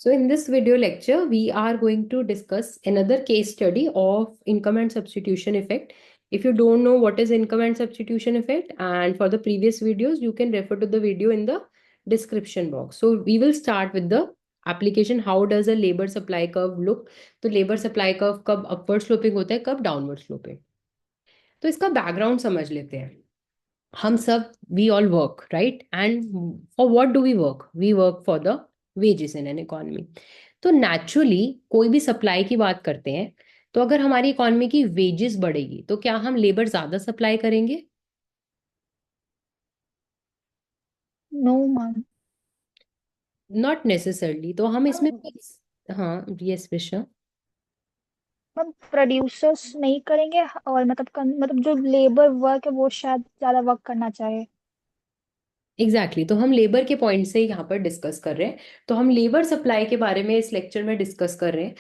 So in this video lecture, we are going to discuss another case study of income and substitution effect. If you don't know what is income and substitution effect, and for the previous videos, you can refer to the video in the description box. So we will start with the application. How does a labor supply curve look? तो labor supply curve कब upward sloping होता है, कब downward sloping? तो इसका background समझ लेते हैं. हम सब we all work right and for what do we work? We work for the wages in an economy. तो नेचुरली कोई भी सप्लाई की बात करते हैं, तो अगर हमारी इकोनॉमी की वेजेस बढ़ेगी तो क्या हम लेबर ज्यादा सप्लाई करेंगे? No ma'am. Not necessarily. तो हम इसमें मैम हाँ, यस विशा. मैम प्रोड्यूसर्स नहीं करेंगे और मतलब जो लेबर वर्क है वो शायद ज्यादा वर्क करना चाहे। एग्जैक्टली तो हम लेबर के पॉइंट से यहाँ पर डिस्कस कर रहे हैं. तो हम लेबर सप्लाई के बारे में इस लेक्चर में डिस्कस कर रहे हैं.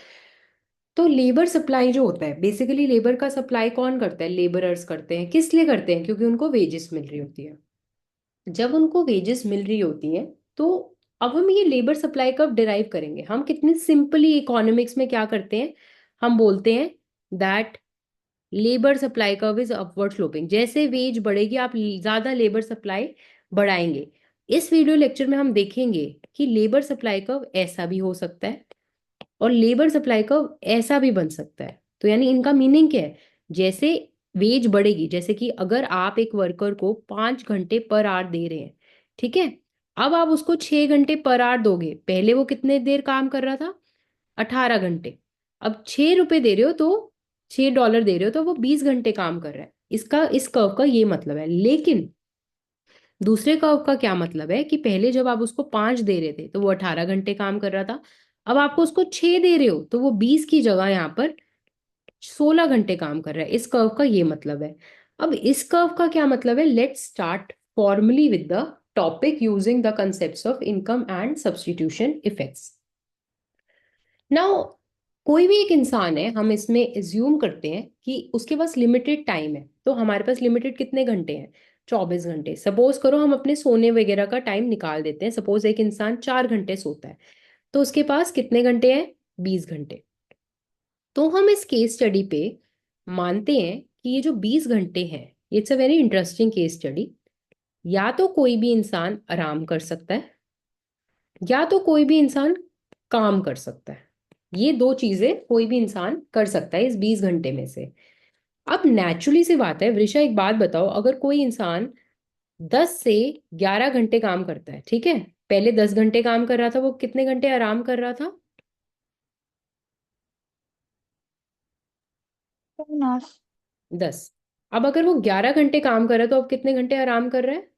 तो लेबर सप्लाई जो होता है, बेसिकली लेबर का सप्लाई कौन करता है? लेबरर्स करते हैं. किस लिए करते हैं? क्योंकि उनको वेजेस मिल रही होती है. जब उनको वेजेस मिल रही होती हैं तो अब हम ये लेबर सप्लाई कब डिराइव करेंगे? हम कितने सिंपली इकोनॉमिक्स में क्या करते हैं, हम बोलते हैं that labour supply curve is upward sloping. जैसे वेज बढ़ेगी आप ज्यादा लेबर सप्लाई बढ़ाएंगे. इस वीडियो लेक्चर में हम देखेंगे कि लेबर सप्लाई कर्व ऐसा भी हो सकता है और लेबर सप्लाई कर्व ऐसा भी बन सकता है. तो यानी इनका मीनिंग क्या है? जैसे वेज बढ़ेगी, जैसे कि अगर आप एक वर्कर को 5 घंटे पर आवर दे रहे हैं, ठीक है, अब आप उसको 6 घंटे पर आवर दोगे. पहले वो कितने देर काम कर रहा था? 18 घंटे. अब 6 रुपए दे रहे हो तो $6 दे रहे हो तो वो 20 घंटे काम कर रहा है. इसका इस कर्व का ये मतलब है. लेकिन दूसरे कर्व का क्या मतलब है कि पहले जब आप उसको 5 दे रहे थे तो वो 18 घंटे काम कर रहा था. अब आपको उसको 6 दे रहे हो तो वो 20 की जगह यहाँ पर 16 घंटे काम कर रहा है. इस कर्व का ये मतलब है. अब इस कर्व का क्या मतलब है? Let's start formally with the topic using the concepts of income and substitution effects. Now कोई भी एक इंसान है, हम इसमें एज्यूम करते हैं कि उसके पास लिमिटेड टाइम है. तो हमारे पास लिमिटेड कितने घंटे हैं? 24 घंटे. सपोज करो हम अपने सोने वगैरह का टाइम निकाल देते हैं. सपोज एक इंसान 4 घंटे सोता है, तो उसके पास कितने घंटे हैं? 20 घंटे. तो हम इस केस स्टडी पे मानते हैं कि ये जो 20 घंटे हैं, it's a very interesting case study. या तो कोई भी इंसान आराम कर सकता है, या तो कोई भी इंसान काम कर सकता है. ये दो चीजें कोई भी इंसान कर सकता है इस 20 घंटे में से. अब नेचुरली सी बात है, वृषा एक बात बताओ, अगर कोई इंसान 10 से 11 घंटे काम करता है, ठीक है, पहले 10 घंटे काम कर रहा था, वो कितने घंटे आराम कर रहा था? 10 10. अब अगर वो 11 घंटे काम कर रहा है तो अब कितने घंटे आराम कर रहा है?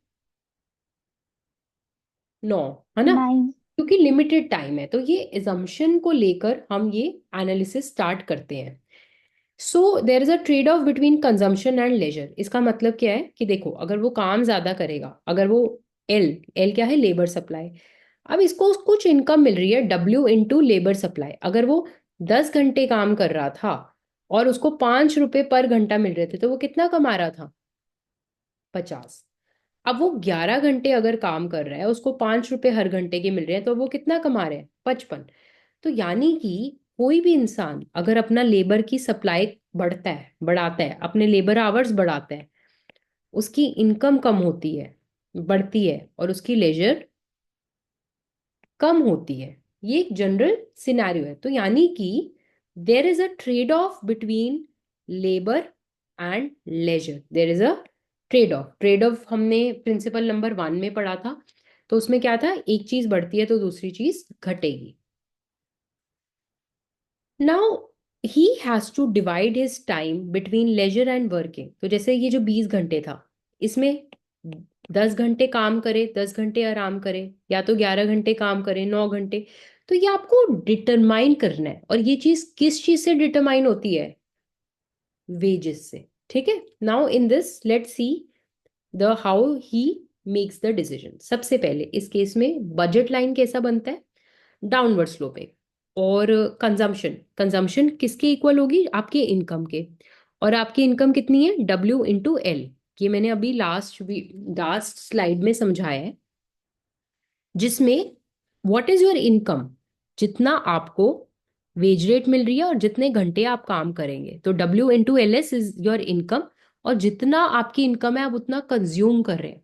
9. है ना? 9। क्योंकि लिमिटेड टाइम है. तो ये एजम्पशन को लेकर हम ये एनालिसिस स्टार्ट करते हैं. So there is a trade off between consumption and leisure. इसका मतलब क्या है कि देखो, अगर वो काम ज्यादा करेगा, अगर वो एल एल क्या है? Labour supply. अब इसको कुछ इनकम मिल रही है डब्ल्यू इंटू लेबर सप्लाई. अगर वो 10 घंटे काम कर रहा था और उसको 5 रुपए पर घंटा मिल रहे थे, तो वो कितना कमा रहा था? 50. अब वो 11 घंटे अगर काम कर रहा है, उसको 5 रुपए हर घंटे के मिल रहे हैं, तो वो कितना कमा रहे हैं? 55. तो यानी कि कोई भी इंसान अगर अपना लेबर की सप्लाई बढ़ाता है, अपने लेबर आवर्स बढ़ाता है, उसकी इनकम कम होती है, बढ़ती है, और उसकी लेजर कम होती है. ये एक जनरल सिनेरियो है. तो यानी कि there is a trade off between labour and leisure. There is a trade off. Trade off हमने प्रिंसिपल नंबर 1 में पढ़ा था. तो उसमें क्या था? एक चीज बढ़ती है तो दूसरी चीज घटेगी. Now he has to divide his time between leisure and working. तो जैसे ये जो 20 घंटे था, इसमें 10 घंटे काम करे, 10 घंटे आराम करे, या तो 11 घंटे काम करे, 9 घंटे. तो ये आपको डिटरमाइन करना है. और ये चीज किस चीज से डिटरमाइन होती है? वेजेस से. ठीक है. Now in this let's see the how he makes the decision. सबसे पहले इस केस में बजट लाइन कैसा बनता है? Downward sloping. और कंजम्पशन, कंजम्पशन किसके इक्वल होगी? आपके इनकम के. और आपकी इनकम कितनी है? W into L. ये मैंने अभी लास्ट स्लाइड में समझाया है, जिसमें व्हाट इज योर इनकम? जितना आपको वेज रेट मिल रही है और जितने घंटे आप काम करेंगे। तो W/LS इज योर इनकम, और जितना आपकी इनकम है आप उतना कंज्यूम कर रहे हैं।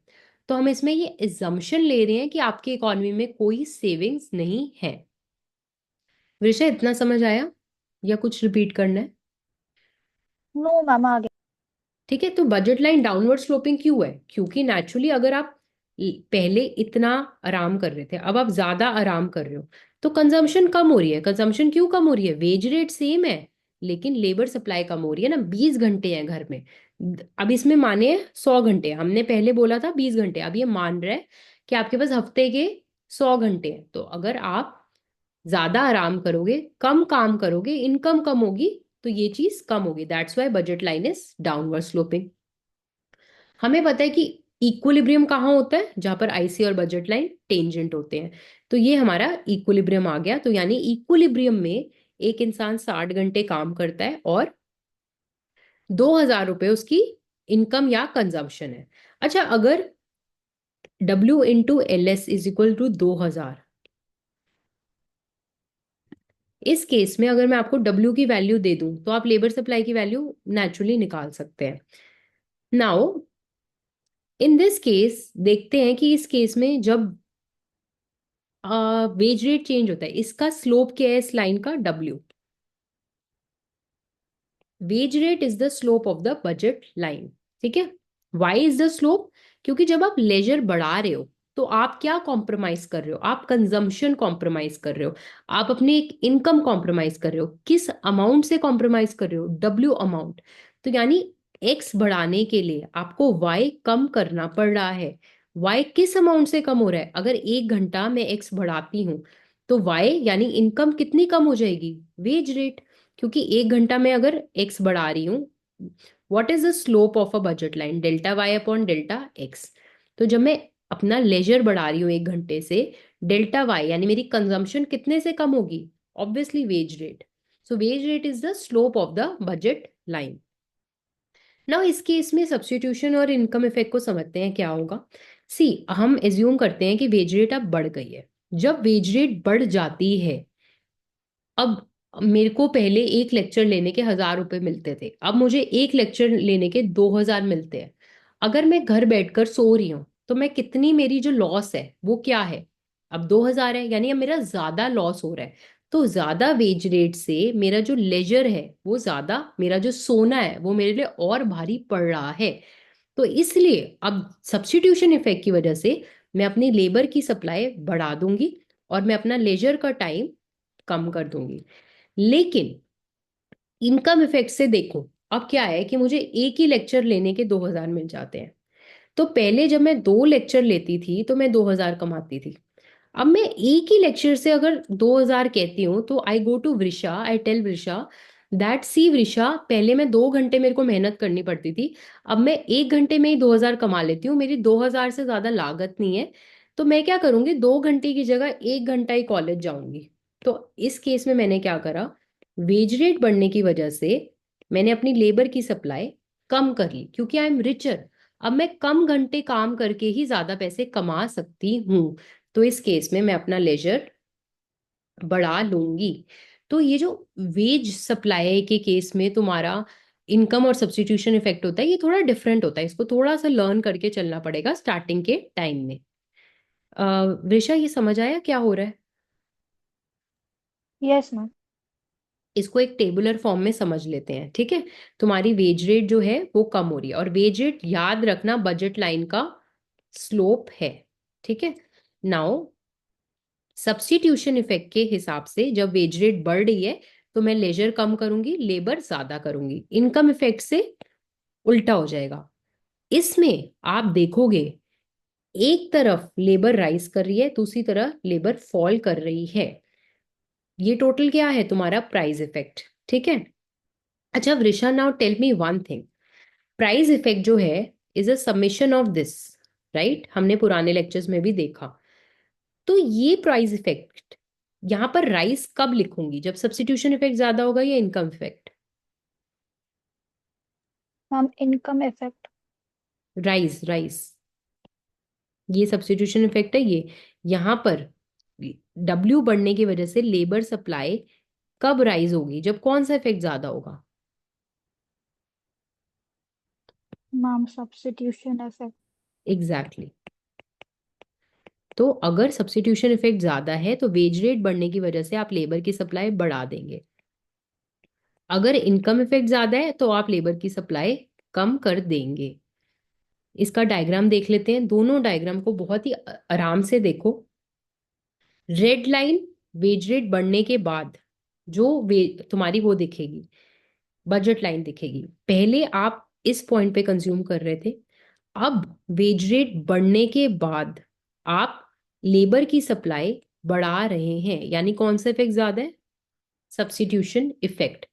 तो हम इसमें ये एजम्पशन ले रहे हैं कि आपकी इकोनॉमी में कोई सेविंग्स नहीं है। विषय इतना समझ आया या कुछ रिपीट करना है? नो मैम, आ गया। ठीक है, तो बजट लाइन डाउनवर्ड स्लोपिंग क्यों है? क्योंकि नेचुरली अगर आप पहले इतना आराम कर रहे थे, अब आप ज्यादा आराम कर रहे हो, तो कंजम्पशन कम हो रही है। कंजम्पशन क्यों कम हो रही है? वेज रेट सेम है, लेकिन लेबर सप्लाई कम हो रही है ना। 20 घंटे हैं घर में, अब इसमें माने 100 घंटे, हमने पहले बोला था 20 घंटे, अब ये मान रहा है कि आपके पास हफ्ते के 100 घंटे हैं। तो अगर आप ज्यादा आराम करोगे, कम काम करोगे, इनकम कम होगी, तो ये चीज कम होगी। That's why budget line is downward sloping. हमें पता है कि इक्विलिब्रियम कहाँ होता है? जहां पर आईसी और बजट लाइन टेंजेंट होते हैं। तो ये हमारा इक्विलिब्रियम आ गया। तो यानी इक्विलिब्रियम में एक इंसान 60 घंटे काम करता है और 2,000 रुपये उसकी इनकम या कंजम्पशन है। अच्छा, अगर W/LS इज इक्वल टू 2,000, इस केस में अगर मैं आपको W की वैल्यू दे दूं तो आप लेबर सप्लाई की वैल्यू नेचुरली निकाल सकते हैं। नाउ इन दिस केस देखते हैं कि इस केस में जब वेज रेट चेंज होता है, इसका स्लोप क्या है इस लाइन का? W। Wage rate is the slope of the budget line. ठीक है, वाई इज द स्लोप? क्योंकि जब आप लेजर बढ़ा रहे हो तो आप क्या कॉम्प्रोमाइज कर रहे हो? आप कंजम्पशन कॉम्प्रोमाइज कर रहे हो, आप अपनी एक इनकम कॉम्प्रोमाइज कर रहे हो। किस अमाउंट से कॉम्प्रोमाइज कर रहे हो? W amount. तो यानी X बढ़ाने के लिए आपको Y कम करना पड़ रहा है। Y किस अमाउंट से कम हो रहा है? अगर 1 घंटा मैं X बढ़ाती हूँ तो Y यानी इनकम कितनी कम हो जाएगी? Wage rate. क्योंकि 1 घंटा में अगर एक्स बढ़ा रही हूँ, what is the slope of a budget line? Δy/Δx। तो जब मैं अपना लेजर बढ़ा रही हूँ 1 घंटे से, Δy यानी मेरी कंजम्पशन कितने से कम होगी? Obviously wage rate. So wage rate is the slope of the budget line. Now इस केस में सब्स्टिट्यूशन और इनकम इफेक्ट को समझते हैं क्या होगा। सी, हम एज्यूम करते हैं कि वेज रेट अब बढ़ गई है। जब वेज रेट बढ़ जाती है, अब मेरे को पहले एक लेक्चर लेने के 1,000 रुपए मिलते थे, अब मुझे एक लेक्चर लेने के 2,000 मिलते हैं। अगर मैं घर बैठकर सो रही हूँ तो मैं कितनी, मेरी जो लॉस है वो क्या है? अब 2,000 है, यानी अब मेरा ज्यादा लॉस हो रहा है। तो ज्यादा वेज रेट से मेरा जो लेजर है वो ज्यादा, मेरा जो सोना है वो मेरे लिए और भारी पड़ रहा है। तो इसलिए अब सब्स्टिट्यूशन इफेक्ट की वजह से मैं अपनी लेबर की सप्लाई बढ़ा दूंगी और मैं अपना लेजर का टाइम कम कर दूंगी। लेकिन इनकम इफेक्ट से देखो, अब क्या है कि मुझे एक ही लेक्चर लेने के 2,000 मिल जाते हैं। तो पहले जब मैं 2 लेक्चर लेती थी तो मैं 2,000 कमाती थी। अब मैं एक ही लेक्चर से अगर 2,000 कहती हूँ तो आई go to Vrusha, I tell Vrusha that सी वृषा, पहले मैं 2 घंटे मेरे को मेहनत करनी पड़ती थी, अब मैं 1 घंटे में ही 2,000 कमा लेती हूँ, मेरी 2,000 से ज्यादा लागत नहीं है। तो मैं क्या करूंगी, 2 घंटे की जगह 1 घंटा ही कॉलेज जाऊंगी। तो इस केस में मैंने क्या करा, वेज रेट बढ़ने की वजह से मैंने अपनी लेबर की सप्लाई कम कर ली, क्योंकि आई एम रिचर। अब मैं कम घंटे काम करके ही ज्यादा पैसे कमा सकती हूँ। तो इस केस में मैं अपना लेजर बढ़ा लूंगी। तो ये जो वेज सप्लाई के केस में तुम्हारा इनकम और सब्स्टिट्यूशन इफेक्ट होता है, ये थोड़ा डिफरेंट होता है, इसको थोड़ा सा लर्न करके चलना पड़ेगा स्टार्टिंग के टाइम में। वृषा, ये समझ आया क्या हो रहा है? Yes ma'am. इसको एक टेबुलर फॉर्म में समझ लेते हैं, ठीक है। तुम्हारी वेज रेट जो है वो कम हो रही है, और वेज रेट याद रखना बजट लाइन का स्लोप है। ठीक है। नाउ सब्स्टिट्यूशन इफेक्ट के हिसाब से जब वेज रेट बढ़ रही है तो मैं लेजर कम करूंगी, लेबर ज्यादा करूंगी। इनकम इफेक्ट से उल्टा हो जाएगा। इसमें आप देखोगे एक तरफ लेबर राइज कर रही है, दूसरी तरफ लेबर फॉल कर रही है। ये टोटल क्या है? तुम्हारा प्राइस इफेक्ट। ठीक है। अच्छा Vrisha, now tell me one thing. Price effect जो है is a summation of this, right? हमने पुराने लेक्चर्स में भी देखा। तो ये प्राइस इफेक्ट यहां पर राइज कब लिखूंगी? जब सब्स्टिट्यूशन इफेक्ट ज्यादा होगा या income effect? Ma'am income effect. Rise rise, ये सब्स्टिट्यूशन इफेक्ट है ये। यहां पर डब्ल्यू बढ़ने की वजह से लेबर सप्लाई कब राइज होगी, जब कौन सा इफेक्ट ज्यादा होगा? Ma'am substitution effect. Exactly exactly. तो अगर सब्स्टिट्यूशन इफेक्ट ज्यादा है तो वेज रेट बढ़ने की वजह से आप लेबर की सप्लाई बढ़ा देंगे। अगर इनकम इफेक्ट ज्यादा है तो आप लेबर की सप्लाई कम कर देंगे। इसका डायग्राम देख लेते हैं, दोनों डायग्राम को बहुत ही आराम से देखो। रेड लाइन वेज रेट बढ़ने के बाद जो वे तुम्हारी वो दिखेगी, बजट लाइन दिखेगी। पहले आप इस पॉइंट पे कंज्यूम कर रहे थे, अब वेज रेट बढ़ने के बाद आप लेबर की सप्लाई बढ़ा रहे हैं, यानी कौन सा इफेक्ट ज्यादा है? Substitution effect.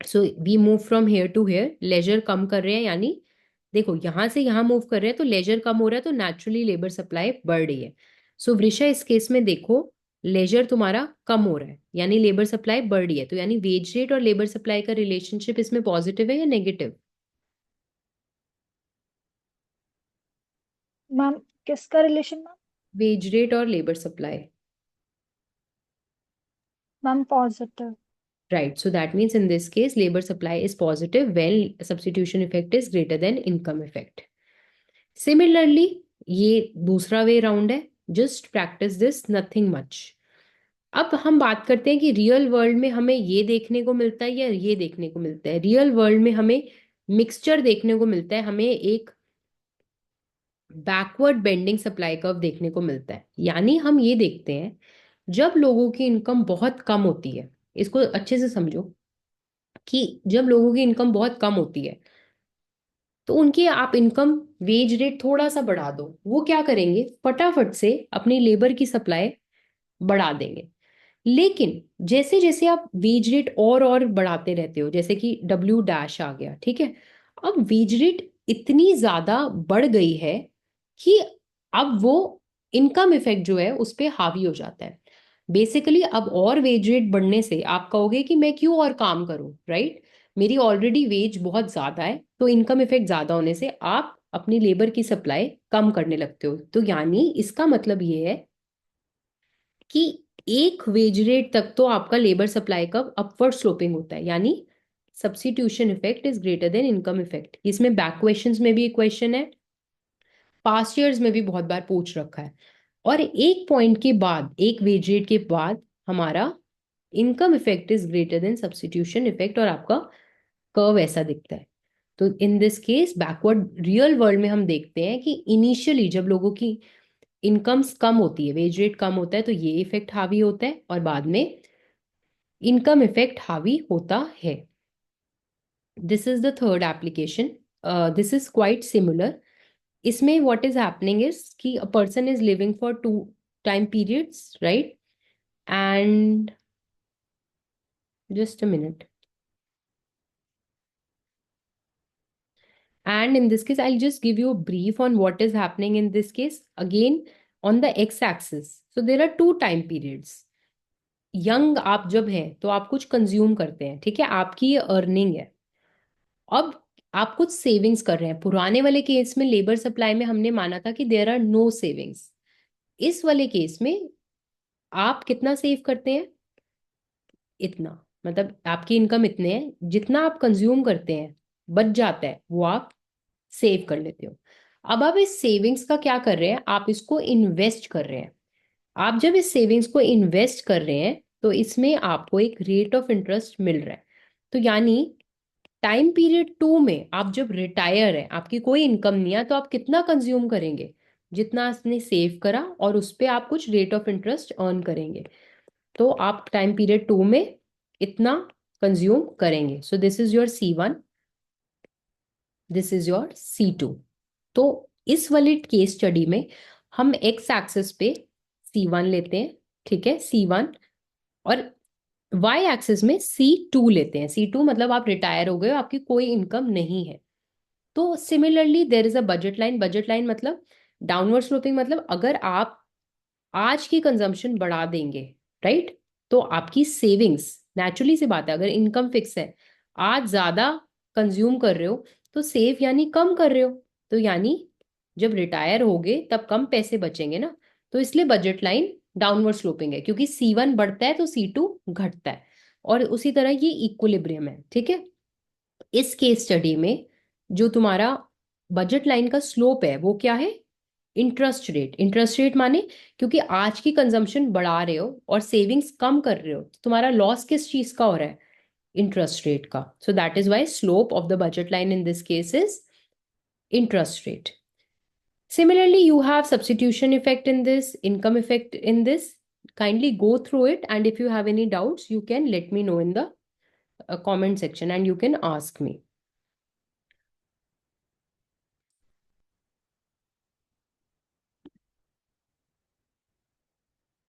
So we move from here to here, leisure कम कर रहे हैं, यानी देखो यहां से यहां मूव कर रहे हैं तो लेजर कम हो रहा है, तो नेचुरली लेबर सप्लाई बढ़ रही है। सो वृषा इस केस में देखो, लेजर तुम्हारा कम हो रहा है यानी लेबर सप्लाई बढ़ रही है, तो यानी वेज रेट और लेबर सप्लाई का रिलेशनशिप इसमें पॉजिटिव है या नेगेटिव? मैम किसका रिलेशन मैम? वेज रेट और labour supply. Ma'am positive. Right. So that means in this case, labor supply is positive when substitution effect is greater than income effect. Similarly, ये दूसरा way round है, just practice this, nothing much. अब हम बात करते हैं कि real world में हमें ये देखने को मिलता है या ये देखने को मिलता है। रियल वर्ल्ड में हमें मिक्सचर देखने को मिलता है, हमें एक बैकवर्ड बेंडिंग सप्लाई कर्व देखने को मिलता है। यानी हम ये देखते हैं जब लोगों की इनकम बहुत कम होती है, इसको अच्छे से समझो कि जब लोगों की इनकम बहुत कम होती है तो उनकी आप इनकम वेज रेट थोड़ा सा बढ़ा दो, वो क्या करेंगे, फटाफट से अपनी लेबर की सप्लाई बढ़ा देंगे। लेकिन जैसे जैसे आप वेज रेट और बढ़ाते रहते हो, जैसे कि डब्ल्यू डैश आ गया, ठीक है, अब वेज रेट इतनी ज्यादा बढ़ गई है कि अब वो इनकम इफेक्ट जो है उस पे हावी हो जाता है। बेसिकली अब और वेज रेट बढ़ने से आप कहोगे कि मैं क्यों और काम करूं, राइट? मेरी ऑलरेडी वेज बहुत ज्यादा है, तो इनकम इफेक्ट ज्यादा होने से आप अपनी लेबर की सप्लाई कम करने लगते हो। तो यानी इसका मतलब ये है कि एक वेज रेट तक तो आपका लेबर सप्लाई का अपवर्ड स्लोपिंग होता है, यानी substitution effect is greater than income effect. इसमें बैक क्वेश्चंस में भी एक क्वेश्चन है, पास्ट ईयर्स में भी बहुत बार पूछ रखा है। और एक पॉइंट के बाद, एक वेज रेट के बाद हमारा income effect is greater than substitution effect, और आपका कर्व ऐसा दिखता है। तो इन this case backward real world में हम देखते हैं कि इनिशियली जब लोगों की इनकम्स कम होती है, वेज रेट कम होता है, तो ये इफेक्ट हावी होता है और बाद में इनकम इफेक्ट हावी होता है। This is the third application, this is quite similar. इसमें व्हाट इज हैपनिंग इज कि a person is living for two time periods, right? And just a minute, and in this case I'll just give you a brief on what is happening in this case. Again, on the x axis, so there are two time periods. Young आप जब हैं तो आप कुछ consume करते हैं, ठीक है, आपकी ये अर्निंग है। अब आप कुछ सेविंग्स कर रहे हैं। पुराने वाले केस में लेबर सप्लाई में हमने माना था कि देयर आर नो सेविंग्स। इस वाले केस में आप कितना सेव करते हैं? इतना, मतलब आपकी इनकम इतने है, जितना आप कंज्यूम करते हैं बच जाता है वो आप सेव कर लेते हो। अब आप इस सेविंग्स का क्या कर रहे हैं, आप इसको इन्वेस्ट कर रहे हैं। आप जब इस सेविंग्स को इन्वेस्ट कर रहे हैं तो इसमें आपको एक रेट ऑफ इंटरेस्ट मिल रहा है। तो यानी टाइम पीरियड टू में आप जब रिटायर है, आपकी कोई इनकम नहीं है, तो आप कितना कंज्यूम करेंगे? जितना आपने सेव करा, और उस पे आप कुछ रेट ऑफ इंटरेस्ट अर्न करेंगे। तो आप टाइम पीरियड टू में इतना कंज्यूम करेंगे। So this is your C1, this is your C2। तो इस वाले केस स्टडी में हम एक्स एक्सिस पे C1 लेते हैं, ठीक है, C1, और वाई एक्सिस में C2 लेते हैं। C2 मतलब आप रिटायर हो गए हो, आपकी कोई इनकम नहीं है। तो similarly there is a budget line. Budget line मतलब डाउनवर्ड स्लोपिंग, मतलब अगर आप आज की कंजम्पशन बढ़ा देंगे, राइट, तो आपकी सेविंग्स, नेचुरली सी बात है, अगर इनकम फिक्स है, आज ज्यादा कंज्यूम कर रहे हो तो सेव यानी कम कर रहे हो, तो यानी जब रिटायर होगे तब कम पैसे बचेंगे ना, तो इसलिए बजट लाइन डाउनवर्ड स्लोपिंग है, क्योंकि C1 बढ़ता है तो C2 घटता है, और उसी तरह ये इक्विलिब्रियम है, ठीक है। इस केस स्टडी में जो तुम्हारा बजट लाइन का स्लोप है वो क्या है? Interest rate. इंटरेस्ट रेट माने क्योंकि आज की कंजम्पशन बढ़ा रहे हो और सेविंग्स कम कर रहे हो, तो तुम्हारा लॉस किस चीज का हो रहा है? इंटरेस्ट रेट का। So that is why slope of the budget line in this case is interest rate. Similarly, you have substitution effect in this, income effect in this. Kindly go through it, and if you have any doubts, you can let me know in the comment section and you can ask me.